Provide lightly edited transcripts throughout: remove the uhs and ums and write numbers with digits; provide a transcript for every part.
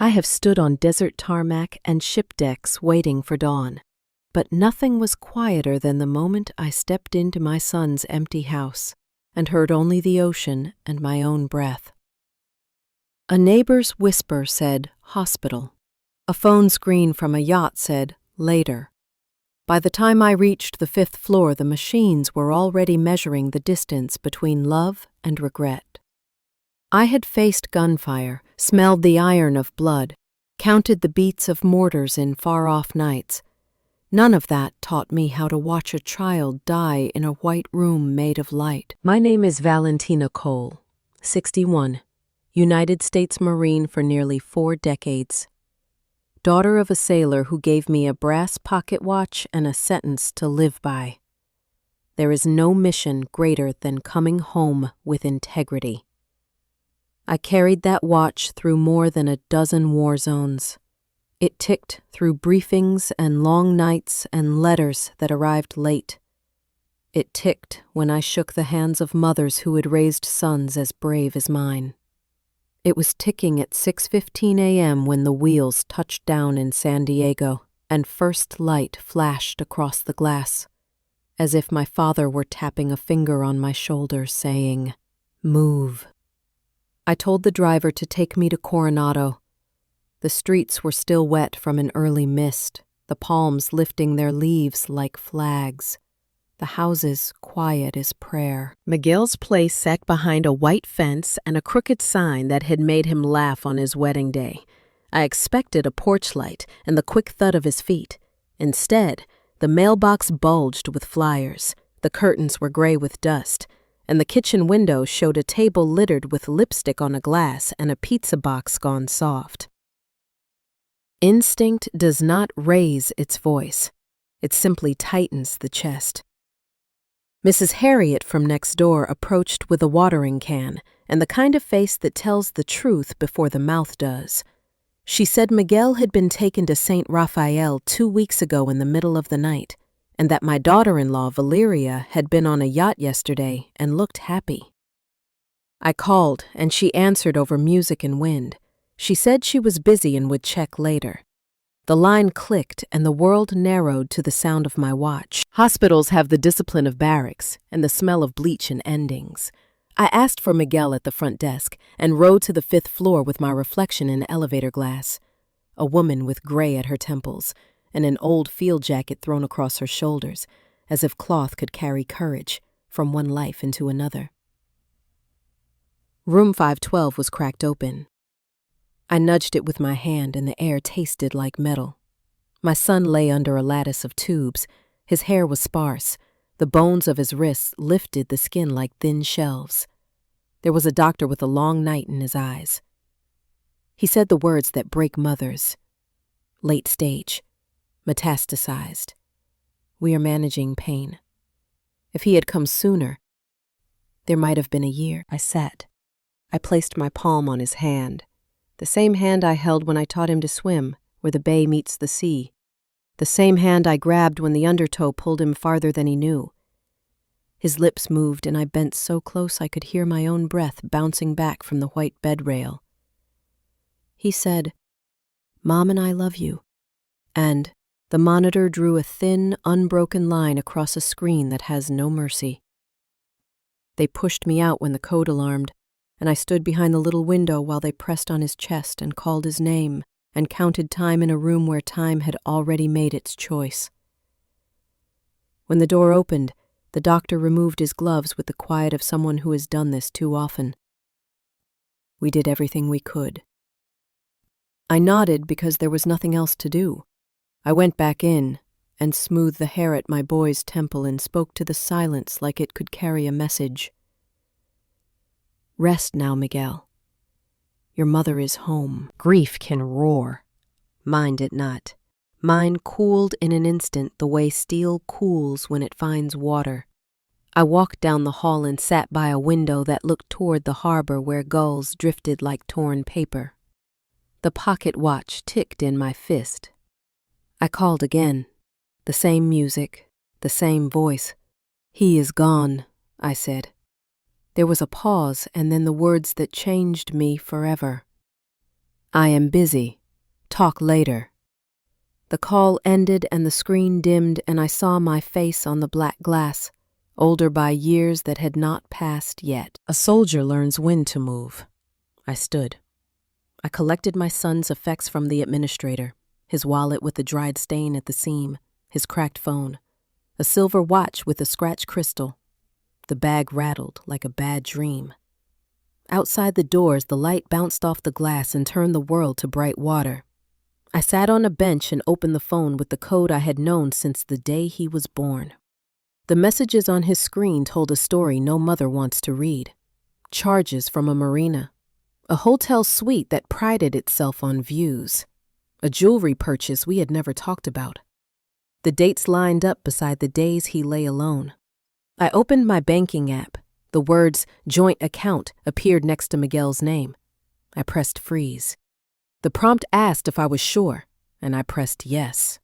I have stood on desert tarmac and ship decks waiting for dawn, but nothing was quieter than the moment I stepped into my son's empty house and heard only the ocean and my own breath. A neighbor's whisper said, "Hospital." A phone screen from a yacht said, "Later." By the time I reached the 5th floor, the machines were already measuring the distance between love and regret. I had faced gunfire, smelled the iron of blood, counted the beats of mortars in far-off nights. None of that taught me how to watch a child die in a white room made of light. My name is Valentina Cole, 61, United States Marine for nearly 4 decades. Daughter of a sailor who gave me a brass pocket watch and a sentence to live by. There is no mission greater than coming home with integrity. I carried that watch through more than a dozen war zones. It ticked through briefings and long nights and letters that arrived late. It ticked when I shook the hands of mothers who had raised sons as brave as mine. It was ticking at 6:15 a.m. when the wheels touched down in San Diego and first light flashed across the glass, as if my father were tapping a finger on my shoulder saying, "Move." I told the driver to take me to Coronado. The streets were still wet from an early mist, the palms lifting their leaves like flags, the houses quiet as prayer. Miguel's place sat behind a white fence and a crooked sign that had made him laugh on his wedding day. I expected a porch light and the quick thud of his feet. Instead, the mailbox bulged with flyers, the curtains were gray with dust, and the kitchen window showed a table littered with lipstick on a glass and a pizza box gone soft. Instinct does not raise its voice. It simply tightens the chest. Mrs. Harriet from next door approached with a watering can and the kind of face that tells the truth before the mouth does. She said Miguel had been taken to St. Raphael 2 weeks ago in the middle of the night, and that my daughter-in-law, Valeria, had been on a yacht yesterday and looked happy. I called, and she answered over music and wind. She said she was busy and would check later. The line clicked, and the world narrowed to the sound of my watch. Hospitals have the discipline of barracks and the smell of bleach and endings. I asked for Miguel at the front desk and rode to the 5th floor with my reflection in the elevator glass. A woman with gray at her temples and an old field jacket thrown across her shoulders, as if cloth could carry courage from one life into another. Room 512 was cracked open. I nudged it with my hand and the air tasted like metal. My son lay under a lattice of tubes. His hair was sparse. The bones of his wrists lifted the skin like thin shelves. There was a doctor with a long night in his eyes. He said the words that break mothers. Late stage. Metastasized. We are managing pain. If he had come sooner, there might have been a year. I sat. I placed my palm on his hand. The same hand I held when I taught him to swim, where the bay meets the sea. The same hand I grabbed when the undertow pulled him farther than he knew. His lips moved, and I bent so close I could hear my own breath bouncing back from the white bed rail. He said, "Mom and I love you," and the monitor drew a thin, unbroken line across a screen that has no mercy. They pushed me out when the code alarmed, and I stood behind the little window while they pressed on his chest and called his name and counted time in a room where time had already made its choice. When the door opened, the doctor removed his gloves with the quiet of someone who has done this too often. We did everything we could. I nodded because there was nothing else to do. I went back in and smoothed the hair at my boy's temple and spoke to the silence like it could carry a message. Rest now, Miguel. Your mother is home. Grief can roar. Mine did not. Mine cooled in an instant the way steel cools when it finds water. I walked down the hall and sat by a window that looked toward the harbor where gulls drifted like torn paper. The pocket watch ticked in my fist. I called again. The same music, the same voice. "He is gone," I said. There was a pause and then the words that changed me forever. I am busy. Talk later. The call ended and the screen dimmed and I saw my face on the black glass, older by years that had not passed yet. A soldier learns when to move. I stood. I collected my son's effects from the administrator, his wallet with a dried stain at the seam, his cracked phone, a silver watch with a scratched crystal. The bag rattled like a bad dream. Outside the doors, the light bounced off the glass and turned the world to bright water. I sat on a bench and opened the phone with the code I had known since the day he was born. The messages on his screen told a story no mother wants to read. Charges from a marina. A hotel suite that prided itself on views. A jewelry purchase we had never talked about. The dates lined up beside the days he lay alone. I opened my banking app. The words joint account appeared next to Miguel's name. I pressed freeze. The prompt asked if I was sure, and I pressed yes.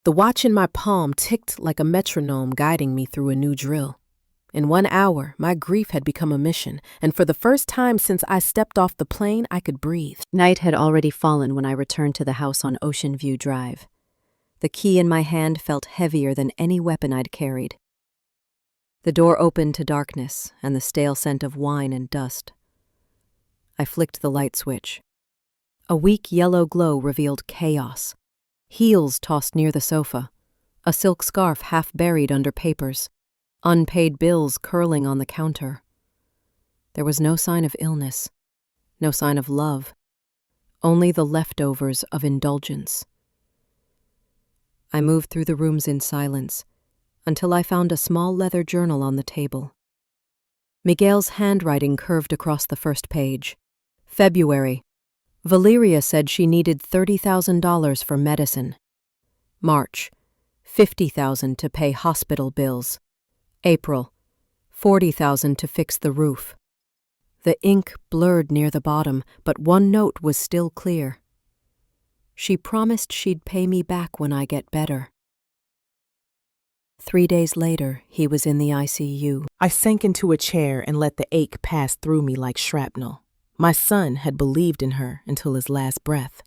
The watch in my palm ticked like a metronome guiding me through a new drill. In 1 hour, my grief had become a mission, and for the first time since I stepped off the plane, I could breathe. Night had already fallen when I returned to the house on Ocean View Drive. The key in my hand felt heavier than any weapon I'd carried. The door opened to darkness and the stale scent of wine and dust. I flicked the light switch. A weak yellow glow revealed chaos. Heels tossed near the sofa, a silk scarf half buried under papers, unpaid bills curling on the counter. There was no sign of illness, no sign of love, only the leftovers of indulgence. I moved through the rooms in silence, until I found a small leather journal on the table. Miguel's handwriting curved across the first page. February. Valeria said she needed $30,000 for medicine. March. $50,000 to pay hospital bills. April. $40,000 to fix the roof. The ink blurred near the bottom, but one note was still clear. She promised she'd pay me back when I get better. 3 days later, he was in the ICU. I sank into a chair and let the ache pass through me like shrapnel. My son had believed in her until his last breath.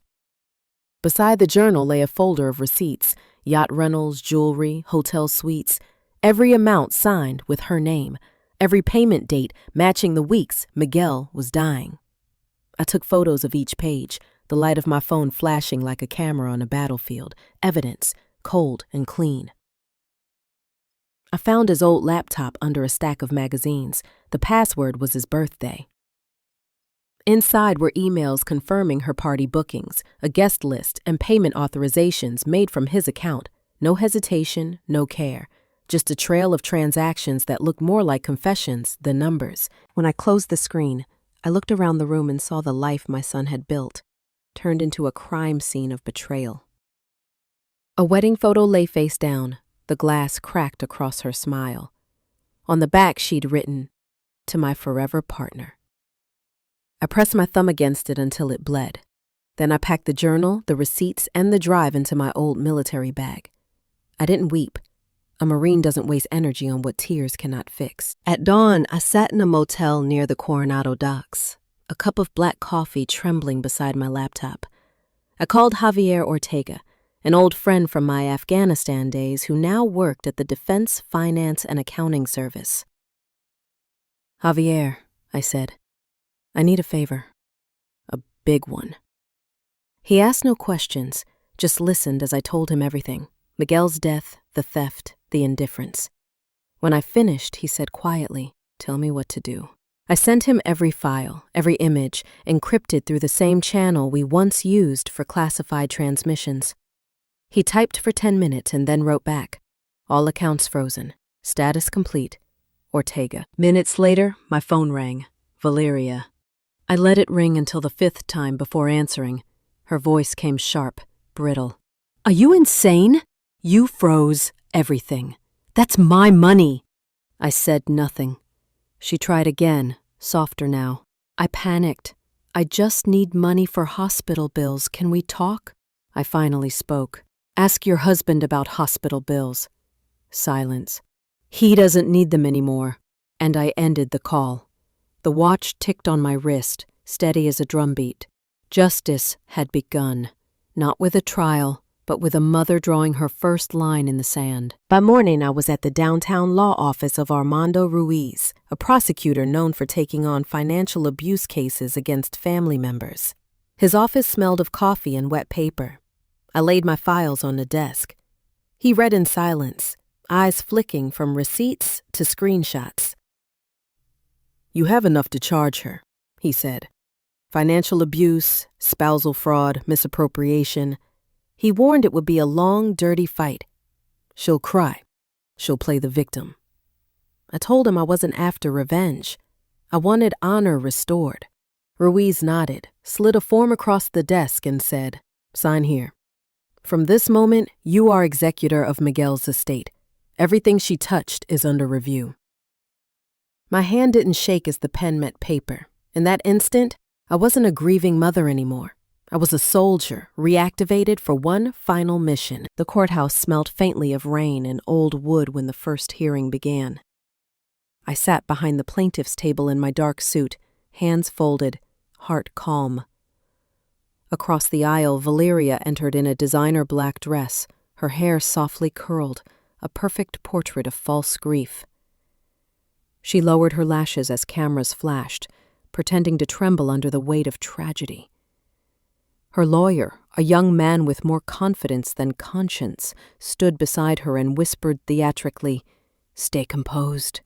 Beside the journal lay a folder of receipts, yacht rentals, jewelry, hotel suites, every amount signed with her name, every payment date matching the weeks Miguel was dying. I took photos of each page, the light of my phone flashing like a camera on a battlefield, evidence, cold and clean. I found his old laptop under a stack of magazines. The password was his birthday. Inside were emails confirming her party bookings, a guest list, and payment authorizations made from his account. No hesitation, no care. Just a trail of transactions that looked more like confessions than numbers. When I closed the screen, I looked around the room and saw the life my son had built, turned into a crime scene of betrayal. A wedding photo lay face down, the glass cracked across her smile. On the back she'd written, "To my forever partner." I pressed my thumb against it until it bled. Then I packed the journal, the receipts, and the drive into my old military bag. I didn't weep. A Marine doesn't waste energy on what tears cannot fix. At dawn, I sat in a motel near the Coronado docks, a cup of black coffee trembling beside my laptop. I called Javier Ortega, an old friend from my Afghanistan days who now worked at the Defense Finance and Accounting Service. "Javier," I said, "I need a favor. A big one." He asked no questions, just listened as I told him everything. Miguel's death, the theft, the indifference. When I finished, he said quietly, "Tell me what to do." I sent him every file, every image, encrypted through the same channel we once used for classified transmissions. He typed for 10 minutes and then wrote back, "All accounts frozen. Status complete. Ortega." Minutes later, my phone rang. Valeria. I let it ring until the 5th time before answering. Her voice came sharp, brittle. "Are you insane? You froze everything. That's my money." I said nothing. She tried again, softer now. I panicked. "I just need money for hospital bills. Can we talk?" I finally spoke. "Ask your husband about hospital bills." Silence. "He doesn't need them anymore." And I ended the call. The watch ticked on my wrist, steady as a drumbeat. Justice had begun, not with a trial, but with a mother drawing her first line in the sand. By morning, I was at the downtown law office of Armando Ruiz, a prosecutor known for taking on financial abuse cases against family members. His office smelled of coffee and wet paper. I laid my files on the desk. He read in silence, eyes flicking from receipts to screenshots. "You have enough to charge her," he said. "Financial abuse, spousal fraud, misappropriation." He warned it would be a long, dirty fight. "She'll cry. She'll play the victim." I told him I wasn't after revenge. I wanted honor restored. Ruiz nodded, slid a form across the desk, and said, "Sign here. From this moment, you are executor of Miguel's estate. Everything she touched is under review." My hand didn't shake as the pen met paper. In that instant, I wasn't a grieving mother anymore. I was a soldier, reactivated for one final mission. The courthouse smelled faintly of rain and old wood when the first hearing began. I sat behind the plaintiff's table in my dark suit, hands folded, heart calm. Across the aisle, Valeria entered in a designer black dress, her hair softly curled, a perfect portrait of false grief. She lowered her lashes as cameras flashed, pretending to tremble under the weight of tragedy. Her lawyer, a young man with more confidence than conscience, stood beside her and whispered theatrically, "Stay composed."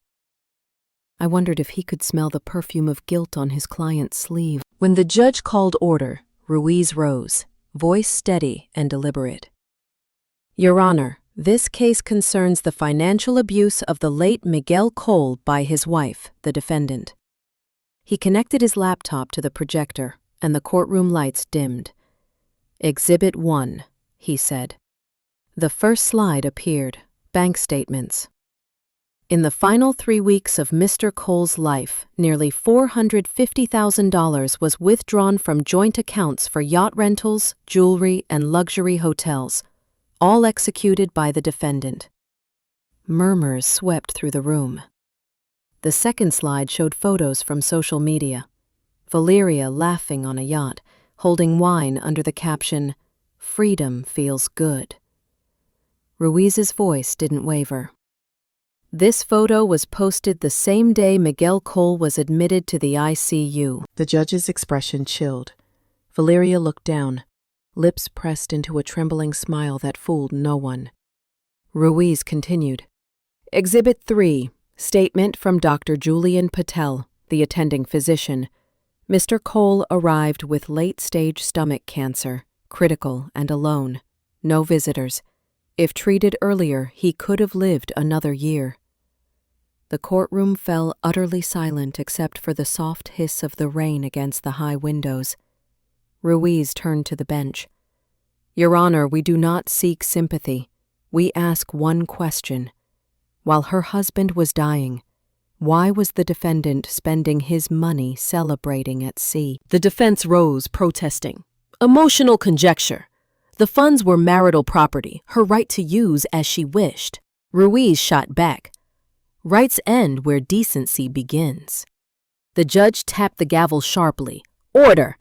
I wondered if he could smell the perfume of guilt on his client's sleeve. When the judge called order, Ruiz rose, voice steady and deliberate. "Your Honor, this case concerns the financial abuse of the late Miguel Cole by his wife, the defendant." He connected his laptop to the projector, and the courtroom lights dimmed. "Exhibit 1, he said. The first slide appeared, bank statements. In the final 3 weeks of Mr. Cole's life, nearly $450,000 was withdrawn from joint accounts for yacht rentals, jewelry, and luxury hotels, all executed by the defendant. Murmurs swept through the room. The second slide showed photos from social media. Valeria laughing on a yacht, holding wine under the caption, "Freedom feels good." Ruiz's voice didn't waver. This photo was posted the same day Miguel Cole was admitted to the ICU. The judge's expression chilled. Valeria looked down, lips pressed into a trembling smile that fooled no one. Ruiz continued. Exhibit 3, statement from Dr. Julian Patel, the attending physician. Mr. Cole arrived with late-stage stomach cancer, critical and alone. No visitors. If treated earlier, he could have lived another year. The courtroom fell utterly silent except for the soft hiss of the rain against the high windows. Ruiz turned to the bench. Your Honor, we do not seek sympathy. We ask one question. While her husband was dying, why was the defendant spending his money celebrating at sea? The defense rose, protesting. Emotional conjecture. The funds were marital property, her right to use as she wished. Ruiz shot back. Rights end where decency begins. The judge tapped the gavel sharply. Order!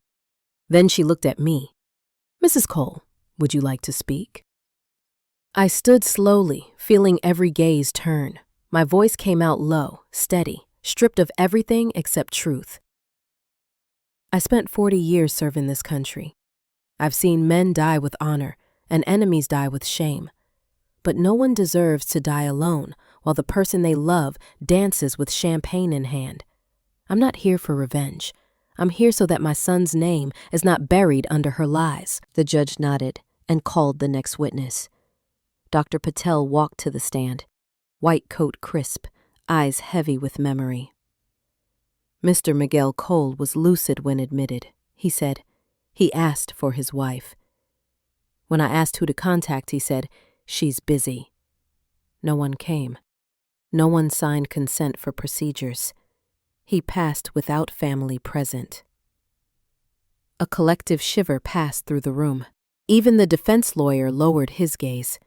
Then she looked at me. Mrs. Cole, would you like to speak? I stood slowly, feeling every gaze turn. My voice came out low, steady, stripped of everything except truth. I spent 40 years serving this country. I've seen men die with honor and enemies die with shame. But no one deserves to die alone while the person they love dances with champagne in hand. I'm not here for revenge. I'm here so that my son's name is not buried under her lies. The judge nodded and called the next witness. Dr. Patel walked to the stand, white coat crisp, eyes heavy with memory. Mr. Miguel Cole was lucid when admitted, he said. He asked for his wife. When I asked who to contact, he said, she's busy. No one came. No one signed consent for procedures. He passed without family present. A collective shiver passed through the room. Even the defense lawyer lowered his gaze.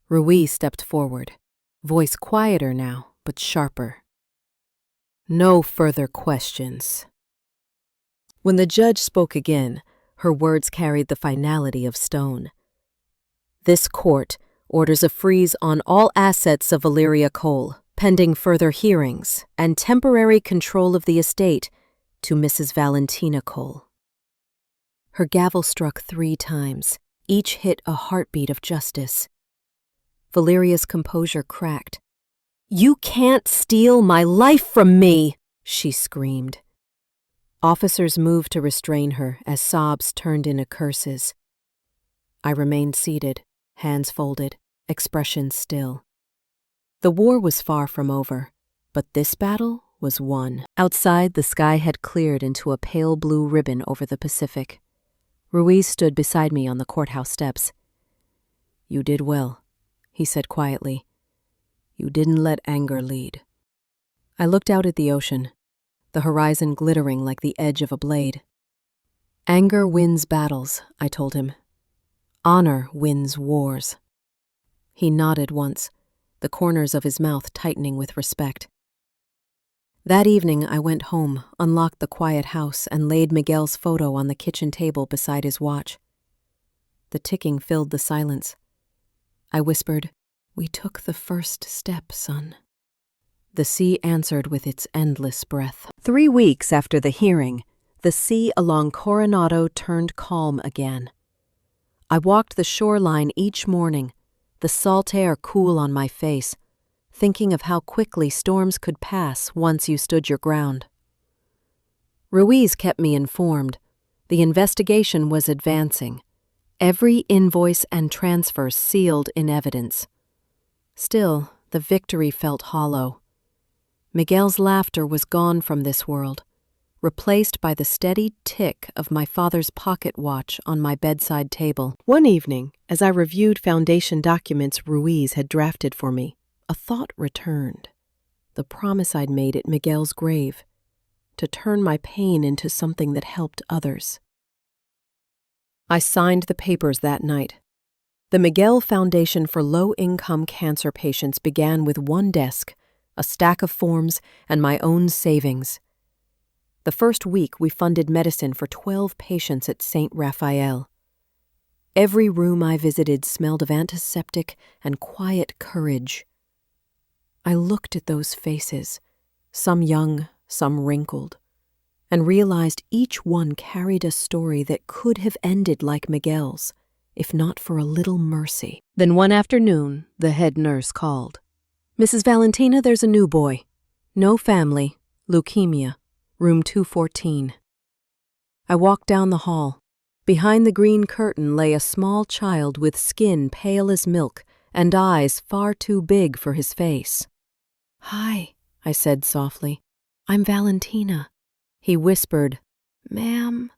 Ruiz stepped forward, voice quieter now, but sharper. No further questions. When the judge spoke again, Her words carried the finality of stone. This court orders a freeze on all assets of Valeria Cole, pending further hearings, and temporary control of the estate to Mrs. Valentina Cole. Her gavel struck 3 times. Each hit a heartbeat of justice. Valeria's composure cracked. "You can't steal my life from me!" she screamed. Officers moved to restrain her as sobs turned into curses. I remained seated, hands folded, expression still. The war was far from over, but this battle was won. Outside, the sky had cleared into a pale blue ribbon over the Pacific. Ruiz stood beside me on the courthouse steps. "You did well," he said quietly. "You didn't let anger lead." I looked out at the ocean, the horizon glittering like the edge of a blade. "Anger wins battles," I told him. "Honor wins wars." He nodded once, the corners of his mouth tightening with respect. That evening I went home, unlocked the quiet house, and laid Miguel's photo on the kitchen table beside his watch. The ticking filled the silence. I whispered, "We took the first step, son." The sea answered with its endless breath. 3 weeks after the hearing, the sea along Coronado turned calm again. I walked the shoreline each morning, the salt air cool on my face, thinking of how quickly storms could pass once you stood your ground. Ruiz kept me informed. The investigation was advancing. Every invoice and transfer sealed in evidence. Still, the victory felt hollow. Miguel's laughter was gone from this world, replaced by the steady tick of my father's pocket watch on my bedside table. One evening, as I reviewed foundation documents Ruiz had drafted for me, a thought returned. The promise I'd made at Miguel's grave, to turn my pain into something that helped others. I signed the papers that night. The Miguel Foundation for Low-Income Cancer Patients began with 1 desk, a stack of forms, and my own savings. The first week we funded medicine for 12 patients at St. Raphael. Every room I visited smelled of antiseptic and quiet courage. I looked at those faces, some young, some wrinkled, and realized each one carried a story that could have ended like Miguel's, if not for a little mercy. Then one afternoon, the head nurse called. "Mrs. Valentina, there's a new boy. No family, leukemia, room 214. I walked down the hall. Behind the green curtain lay a small child with skin pale as milk and eyes far too big for his face. "Hi," I said softly. "I'm Valentina." He whispered, "Ma'am,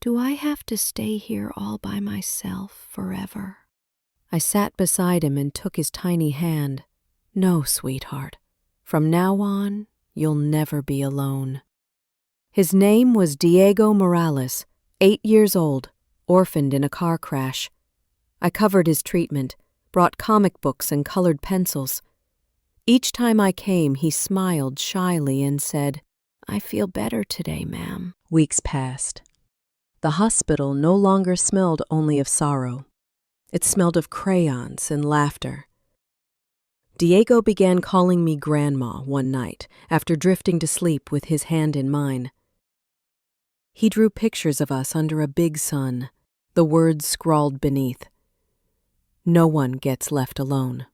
do I have to stay here all by myself forever?" I sat beside him and took his tiny hand. "No, sweetheart. From now on, you'll never be alone." His name was Diego Morales, 8 years old, orphaned in a car crash. I covered his treatment, brought comic books and colored pencils. Each time I came, he smiled shyly and said, "I feel better today, ma'am." Weeks passed. The hospital no longer smelled only of sorrow. It smelled of crayons and laughter. Diego began calling me Grandma one night after drifting to sleep with his hand in mine. He drew pictures of us under a big sun, the words scrawled beneath. "No one gets left alone."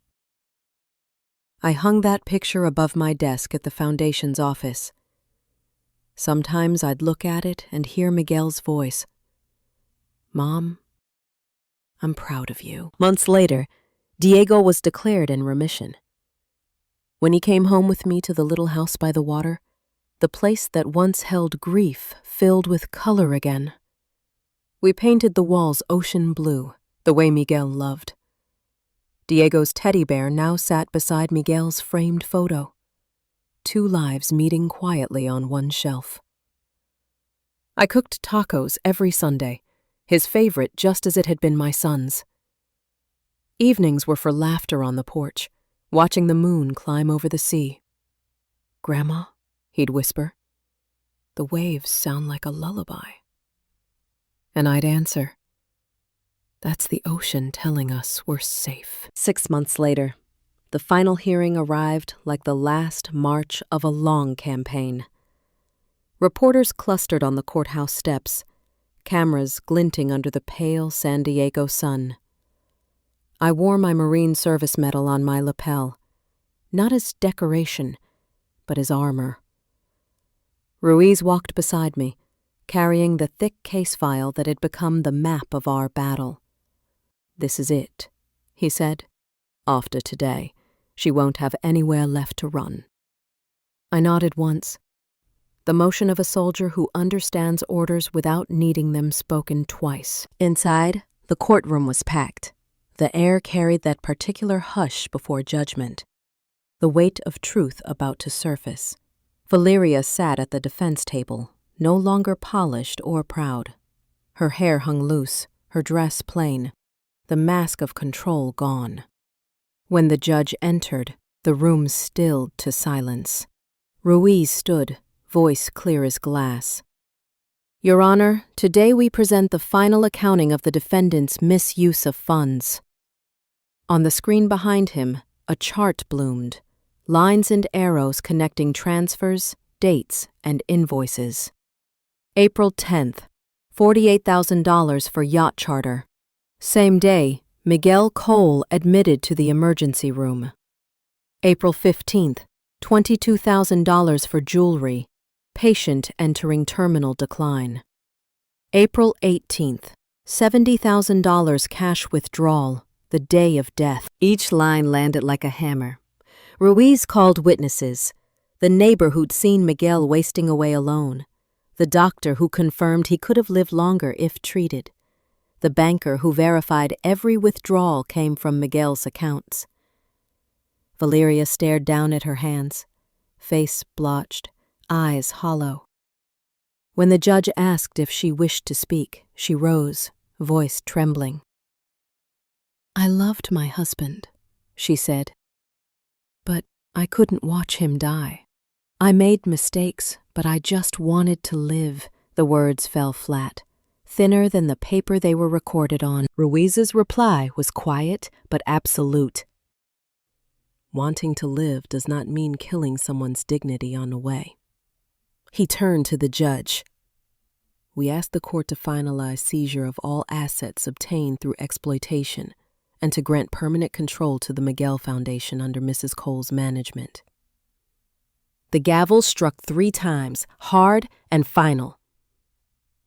I hung that picture above my desk at the Foundation's office. Sometimes I'd look at it and hear Miguel's voice. "Mom, I'm proud of you." Months later, Diego was declared in remission. When he came home with me to the little house by the water, the place that once held grief filled with color again. We painted the walls ocean blue, the way Miguel loved. Diego's teddy bear now sat beside Miguel's framed photo. 2 lives meeting quietly on one shelf. I cooked tacos every Sunday, his favorite just as it had been my son's. Evenings were for laughter on the porch, watching the moon climb over the sea. "Grandma," he'd whisper, "the waves sound like a lullaby." And I'd answer, "That's the ocean telling us we're safe." 6 months later, the final hearing arrived like the last march of a long campaign. Reporters clustered on the courthouse steps, cameras glinting under the pale San Diego sun. I wore my Marine Service medal on my lapel, not as decoration, but as armor. Ruiz walked beside me, carrying the thick case file that had become the map of our battle. "This is it," he said. "After today, she won't have anywhere left to run." I nodded once, the motion of a soldier who understands orders without needing them spoken twice. Inside, the courtroom was packed. The air carried that particular hush before judgment, the weight of truth about to surface. Valeria sat at the defense table, no longer polished or proud. Her hair hung loose, her dress plain, the mask of control gone. When the judge entered, the room stilled to silence. Ruiz stood, voice clear as glass. "Your Honor, today we present the final accounting of the defendant's misuse of funds." On the screen behind him, a chart bloomed, lines and arrows connecting transfers, dates, and invoices. April 10th, $48,000 for yacht charter. Same day, Miguel Cole admitted to the emergency room. April 15th, $22,000 for jewelry, patient entering terminal decline. April 18th, $70,000 cash withdrawal, the day of death. Each line landed like a hammer. Ruiz called witnesses, the neighbor who'd seen Miguel wasting away alone, the doctor who confirmed he could have lived longer if treated, the banker who verified every withdrawal came from Miguel's accounts. Valeria stared down at her hands, face blotched, eyes hollow. When the judge asked if she wished to speak, she rose, voice trembling. "I loved my husband," she said, "but I couldn't watch him die. I made mistakes, but I just wanted to live." The words fell flat, thinner than the paper they were recorded on. Ruiz's reply was quiet but absolute. "Wanting to live does not mean killing someone's dignity on the way." He turned to the judge. "We ask the court to finalize seizure of all assets obtained through exploitation and to grant permanent control to the Miguel Foundation under Mrs. Cole's management." The gavel struck 3 times, hard and final.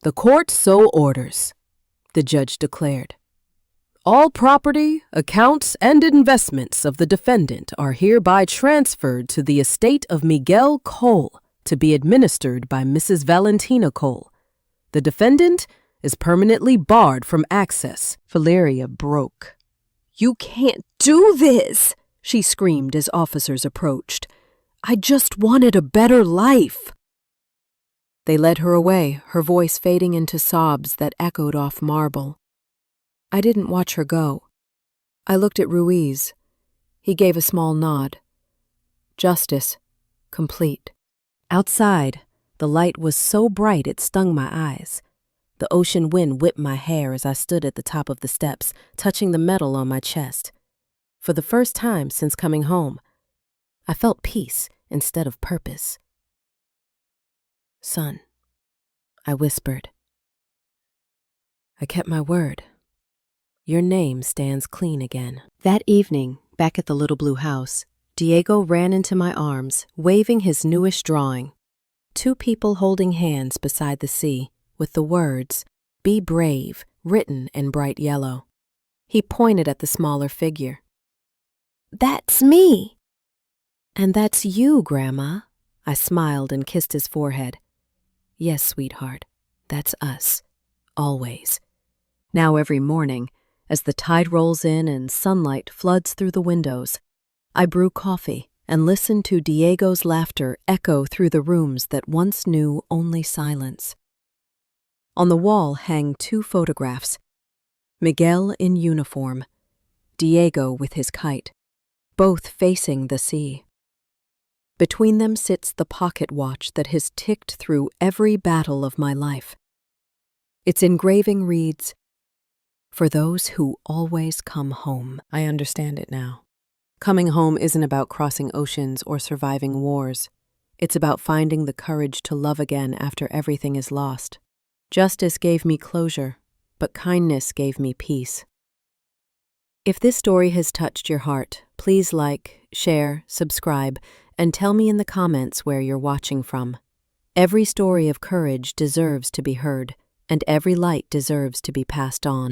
"The court so orders," the judge declared. "All property, accounts, and investments of the defendant are hereby transferred to the estate of Miguel Cole to be administered by Mrs. Valentina Cole. The defendant is permanently barred from access." Valeria broke. "You can't do this," she screamed as officers approached. "I just wanted a better life." They led her away, her voice fading into sobs that echoed off marble. I didn't watch her go. I looked at Ruiz. He gave a small nod. Justice, complete. Outside, the light was so bright it stung my eyes. The ocean wind whipped my hair as I stood at the top of the steps, touching the metal on my chest. For the first time since coming home, I felt peace instead of purpose. "Son," I whispered. "I kept my word. Your name stands clean again." That evening, back at the little blue house, Diego ran into my arms, waving his newest drawing. 2 people holding hands beside the sea, with the words, "Be brave," written in bright yellow. He pointed at the smaller figure. "That's me." "And that's you, Grandma." I smiled and kissed his forehead. "Yes, sweetheart, that's us. Always." Now every morning, as the tide rolls in and sunlight floods through the windows, I brew coffee and listen to Diego's laughter echo through the rooms that once knew only silence. On the wall hang 2 photographs, Miguel in uniform, Diego with his kite, both facing the sea. Between them sits the pocket watch that has ticked through every battle of my life. Its engraving reads, "For those who always come home." I understand it now. Coming home isn't about crossing oceans or surviving wars. It's about finding the courage to love again after everything is lost. Justice gave me closure, but kindness gave me peace. If this story has touched your heart, please like, share, subscribe, and tell me in the comments where you're watching from. Every story of courage deserves to be heard, and every light deserves to be passed on.